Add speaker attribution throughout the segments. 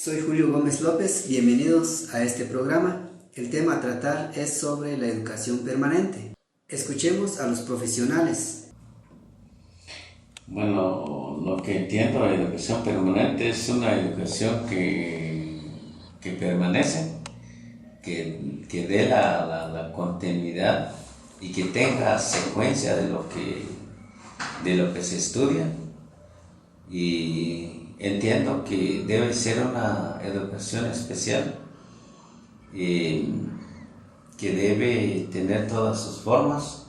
Speaker 1: Soy Julio Gómez López, bienvenidos a este programa. El tema a tratar es sobre la educación permanente. Escuchemos a los profesionales.
Speaker 2: Bueno, lo que entiendo de educación permanente es una educación que permanece, que dé la continuidad y que tenga secuencia de lo que se estudia. Y entiendo que debe ser una educación especial, que debe tener todas sus formas,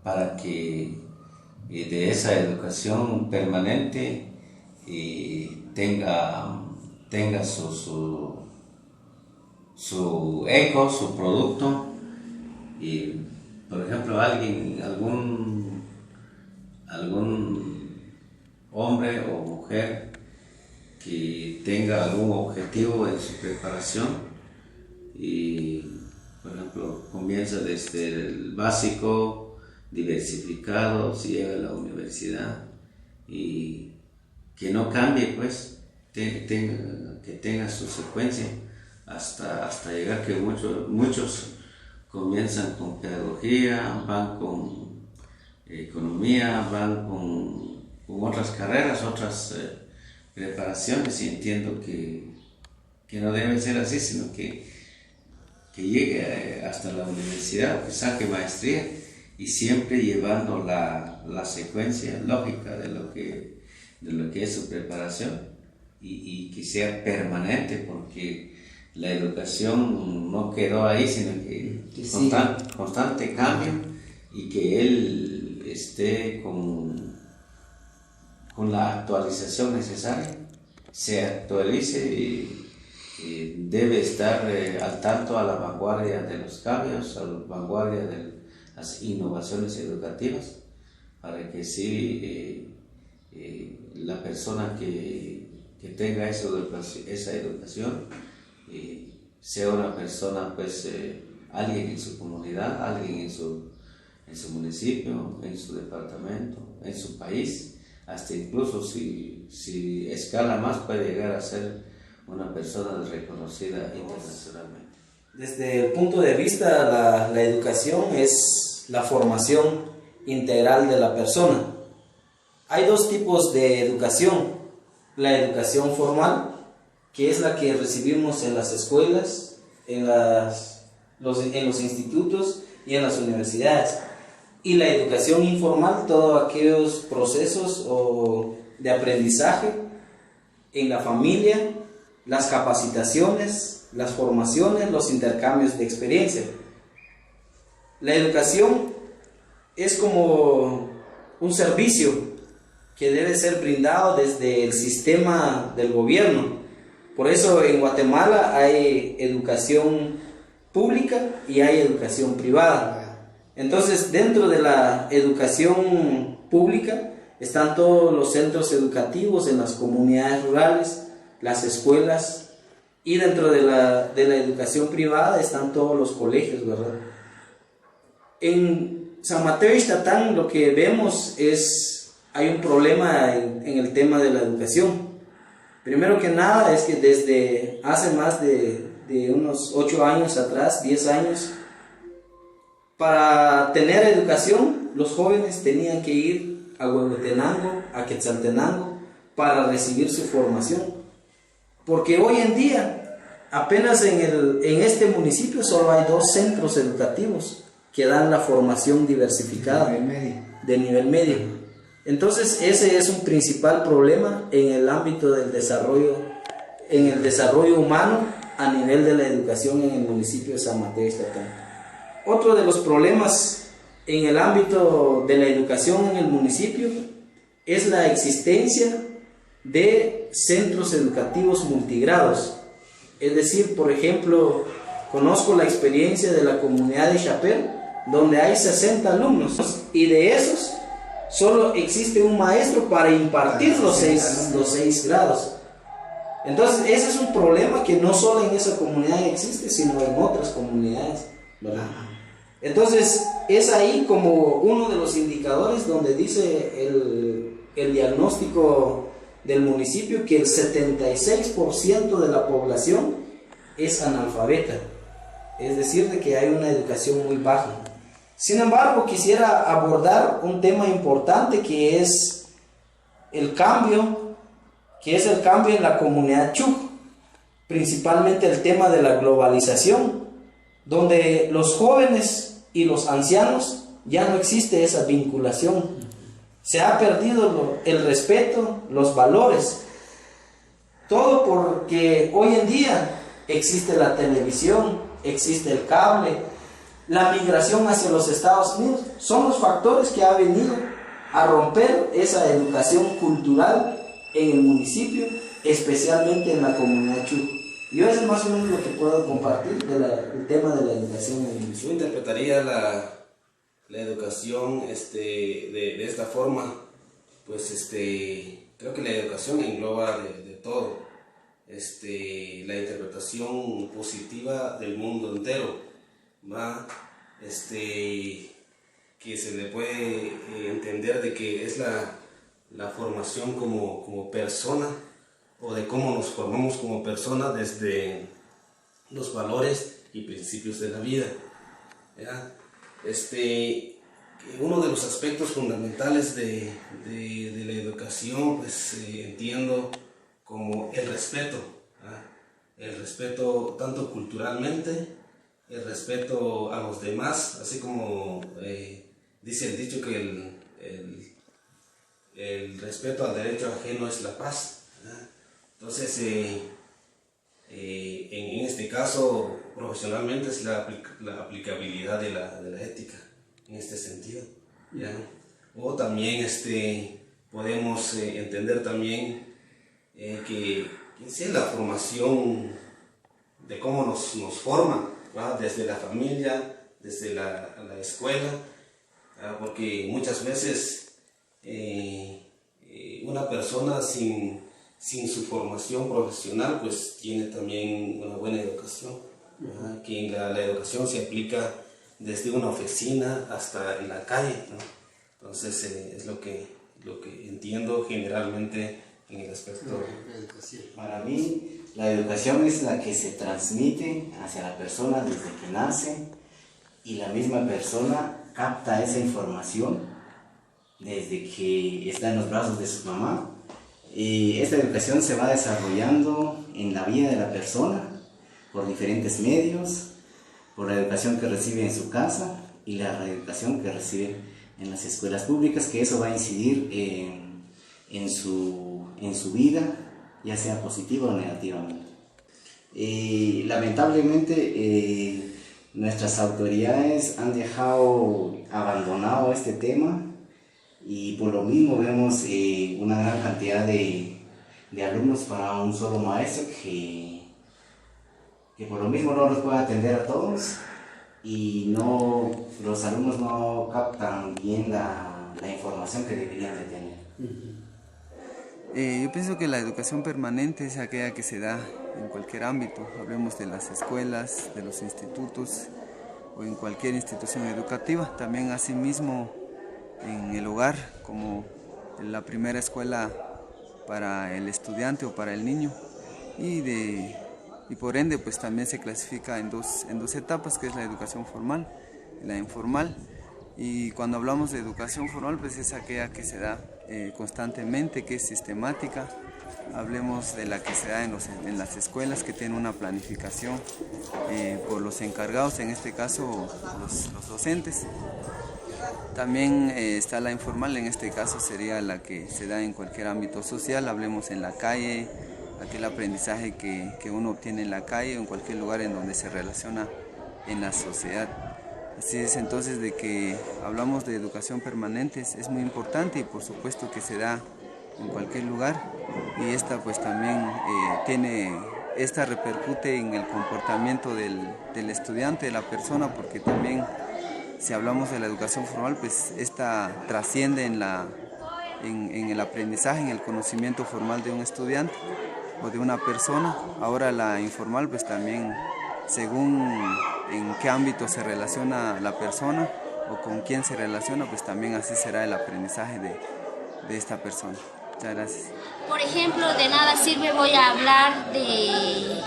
Speaker 2: para que de esa educación permanente tenga su eco, su producto. Y por ejemplo, algún hombre o mujer que tenga algún objetivo en su preparación y, por ejemplo, comienza desde el básico, diversificado, si llega a la universidad, y que no cambie, pues, que tenga su secuencia hasta llegar que muchos comienzan con pedagogía, van con economía, van con otras carreras, otras preparaciones, y entiendo que no debe ser así, sino que llegue hasta la universidad, que saque maestría, y siempre llevando la secuencia lógica de lo que es su preparación, y que sea permanente, porque la educación no quedó ahí, sino que constante cambio, y que él esté con la actualización necesaria, se actualice y debe estar al tanto, a la vanguardia de los cambios, a la vanguardia de las innovaciones educativas, para que sí la persona que tenga esa educación sea una persona, pues, alguien en su comunidad, alguien en su municipio, en su departamento, en su país, hasta incluso si escala más, puede llegar a ser una persona reconocida internacionalmente.
Speaker 3: Desde el punto de vista, la educación es la formación integral de la persona. Hay dos tipos de educación: la educación formal, que es la que recibimos en las escuelas, en los institutos y en las universidades, y la educación informal, todos aquellos procesos de aprendizaje en la familia, las capacitaciones, las formaciones, los intercambios de experiencia. La educación es como un servicio que debe ser brindado desde el sistema del gobierno. Por eso en Guatemala hay educación pública y hay educación privada. Entonces, dentro de la educación pública están todos los centros educativos en las comunidades rurales, las escuelas, y dentro de la educación privada están todos los colegios, ¿verdad? En San Mateo y Ixtatán lo que vemos hay un problema en el tema de la educación. Primero que nada es que desde hace más de unos 8 años atrás, 10 años, para tener educación, los jóvenes tenían que ir a Huehuetenango, a Quetzaltenango, para recibir su formación. Porque hoy en día, apenas en este municipio solo hay 2 centros educativos que dan la formación diversificada de nivel medio. Entonces, ese es un principal problema en el ámbito del desarrollo, en el desarrollo humano a nivel de la educación en el municipio de San Mateo Ixtatán. Otro de los problemas en el ámbito de la educación en el municipio es la existencia de centros educativos multigrados. Es decir, por ejemplo, conozco la experiencia de la comunidad de Chapel, donde hay 60 alumnos, y de esos solo existe un maestro para impartir los seis grados. Entonces, ese es un problema que no solo en esa comunidad existe, sino en otras comunidades, ¿verdad? Entonces, es ahí como uno de los indicadores donde dice el diagnóstico del municipio que el 76% de la población es analfabeta, es decir, de que hay una educación muy baja. Sin embargo, quisiera abordar un tema importante que es el cambio en la comunidad Chuc, principalmente el tema de la globalización, donde los jóvenes y los ancianos ya no existe esa vinculación. Se ha perdido el respeto, los valores, todo porque hoy en día existe la televisión, existe el cable, la migración hacia los Estados Unidos, son los factores que ha venido a romper esa educación cultural en el municipio, especialmente en la comunidad Chuc. Yo eso es más o menos lo que puedo compartir del tema de la educación en el municipio.
Speaker 4: Yo interpretaría la educación de esta forma, pues creo que la educación engloba de todo, la interpretación positiva del mundo entero, ¿va? Que se le puede entender de que es la formación como persona, o de cómo nos formamos como persona desde los valores y principios de la vida, ¿ya? Uno de los aspectos fundamentales de la educación, pues entiendo como el respeto, ¿ah? El respeto tanto culturalmente, el respeto a los demás, así como dice el dicho que el respeto al derecho ajeno es la paz, ¿ah? Entonces, en este caso, profesionalmente es la aplicabilidad de la ética, en este sentido, ¿ya? O también podemos entender también que es la formación de cómo nos forman, ¿va? Desde la familia, desde la escuela, ¿va? Porque muchas veces una persona sin su formación profesional pues tiene también una buena educación, ¿verdad? Que la educación se aplica desde una oficina hasta en la calle, ¿no? Entonces es lo que entiendo generalmente en el aspecto de la educación.
Speaker 5: Para mí la educación es la que se transmite hacia la persona desde que nace, y la misma persona capta esa información desde que está en los brazos de su mamá. Y esta educación se va desarrollando en la vida de la persona por diferentes medios, por la educación que recibe en su casa y la reeducación que recibe en las escuelas públicas, que eso va a incidir en su vida, ya sea positiva o negativamente. Lamentablemente nuestras autoridades han dejado abandonado este tema, y por lo mismo vemos una gran cantidad de alumnos para un solo maestro que por lo mismo no los puede atender a todos, y los alumnos no captan bien la información que deberían de tener.
Speaker 6: Yo pienso que la educación permanente es aquella que se da en cualquier ámbito, hablemos de las escuelas, de los institutos o en cualquier institución educativa, también asimismo en el hogar, como en la primera escuela para el estudiante o para el niño, y por ende pues también se clasifica en dos etapas, que es la educación formal y la informal. Y cuando hablamos de educación formal, pues es aquella que se da constantemente, que es sistemática. Hablemos de la que se da en las escuelas, que tiene una planificación por los encargados, en este caso los docentes. También está la informal, en este caso sería la que se da en cualquier ámbito social, hablemos en la calle, aquel aprendizaje que uno obtiene en la calle o en cualquier lugar en donde se relaciona en la sociedad. Así es entonces de que hablamos de educación permanente, es muy importante, y por supuesto que se da en cualquier lugar, y esta pues también repercute en el comportamiento del estudiante, de la persona, porque también si hablamos de la educación formal, pues esta trasciende en el aprendizaje, en el conocimiento formal de un estudiante o de una persona. Ahora la informal pues también, según en qué ámbito se relaciona la persona o con quién se relaciona, pues también así será el aprendizaje de esta persona. Muchas gracias.
Speaker 7: Por ejemplo, de nada sirve voy a hablar de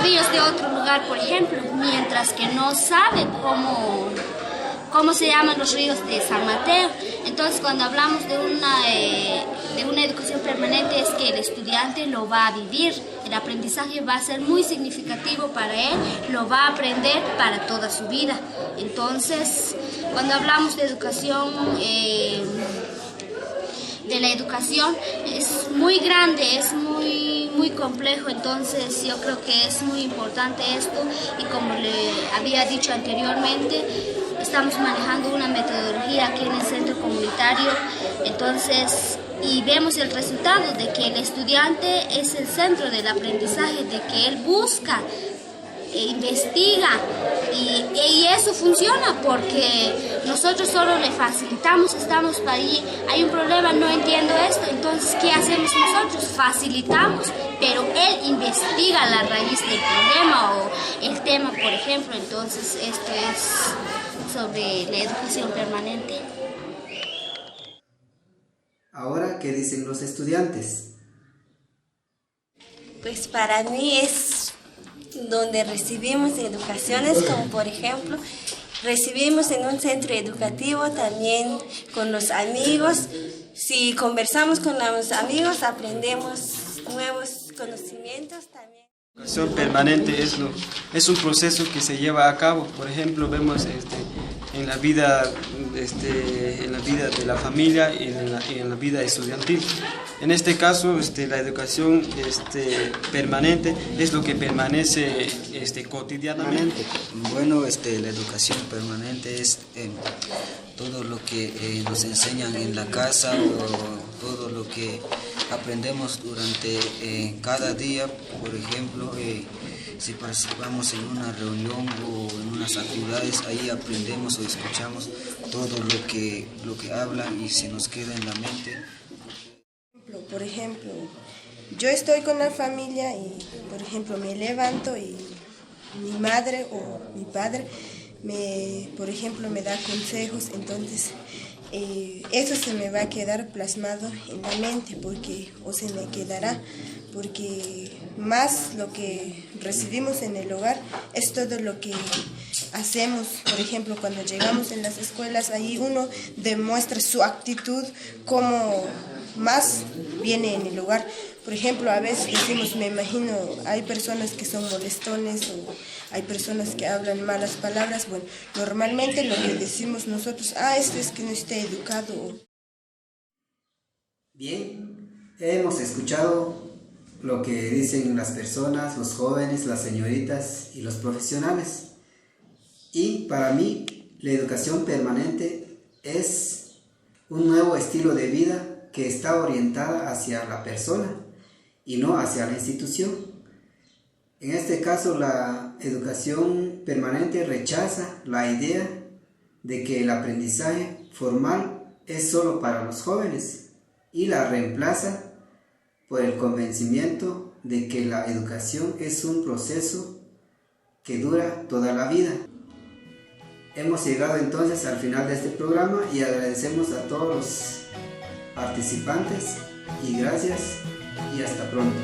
Speaker 7: ríos de otro lugar, por ejemplo, mientras que no sabe cómo se llaman los ríos de San Mateo. Entonces, cuando hablamos de una educación permanente, es que el estudiante lo va a vivir. El aprendizaje va a ser muy significativo para él, lo va a aprender para toda su vida. Entonces, cuando hablamos de educación, de la educación, es muy grande, es muy complejo. Entonces yo creo que es muy importante esto, y como le había dicho anteriormente, estamos manejando una metodología aquí en el centro comunitario. Entonces, y vemos el resultado de que el estudiante es el centro del aprendizaje, de que él busca, investiga, y eso funciona porque nosotros solo le facilitamos, estamos para allí, hay un problema, no entiendo esto, entonces ¿qué hacemos nosotros? Facilitamos, pero él investiga la raíz del problema o el tema, por ejemplo. Entonces esto es sobre la educación permanente.
Speaker 1: Ahora, ¿qué dicen los estudiantes?
Speaker 8: Pues para mí es donde recibimos educaciones, como por ejemplo, recibimos en un centro educativo, también con los amigos. Si conversamos con los amigos, aprendemos nuevos conocimientos también.
Speaker 9: La educación permanente es un proceso que se lleva a cabo. Por ejemplo, vemos en la vida de la familia y en la vida estudiantil. En este caso, la educación permanente es lo que permanece cotidianamente.
Speaker 10: Bueno, la educación permanente es todo lo que nos enseñan en la casa, o todo lo que aprendemos durante cada día. Por ejemplo, si participamos en una reunión o en unas actividades, ahí aprendemos o escuchamos todo lo que hablan y se nos queda en la mente.
Speaker 11: Por ejemplo, yo estoy con la familia y, por ejemplo, me levanto y mi madre o mi padre por ejemplo, me da consejos. Entonces eso se me va a quedar plasmado en la mente, o se me quedará, porque más lo que recibimos en el hogar es todo lo que hacemos. Por ejemplo, cuando llegamos en las escuelas, ahí uno demuestra su actitud, como más viene en el hogar. Por ejemplo, a veces decimos, me imagino, hay personas que son molestones o hay personas que hablan malas palabras. Bueno, normalmente lo que decimos nosotros, este es que no está educado.
Speaker 1: Bien, hemos escuchado lo que dicen las personas, los jóvenes, las señoritas y los profesionales. Y para mí, la educación permanente es un nuevo estilo de vida que está orientada hacia la persona y no hacia la institución. En este caso, la educación permanente rechaza la idea de que el aprendizaje formal es solo para los jóvenes y la reemplaza por el convencimiento de que la educación es un proceso que dura toda la vida. Hemos llegado entonces al final de este programa y agradecemos a todos los participantes y gracias y hasta pronto.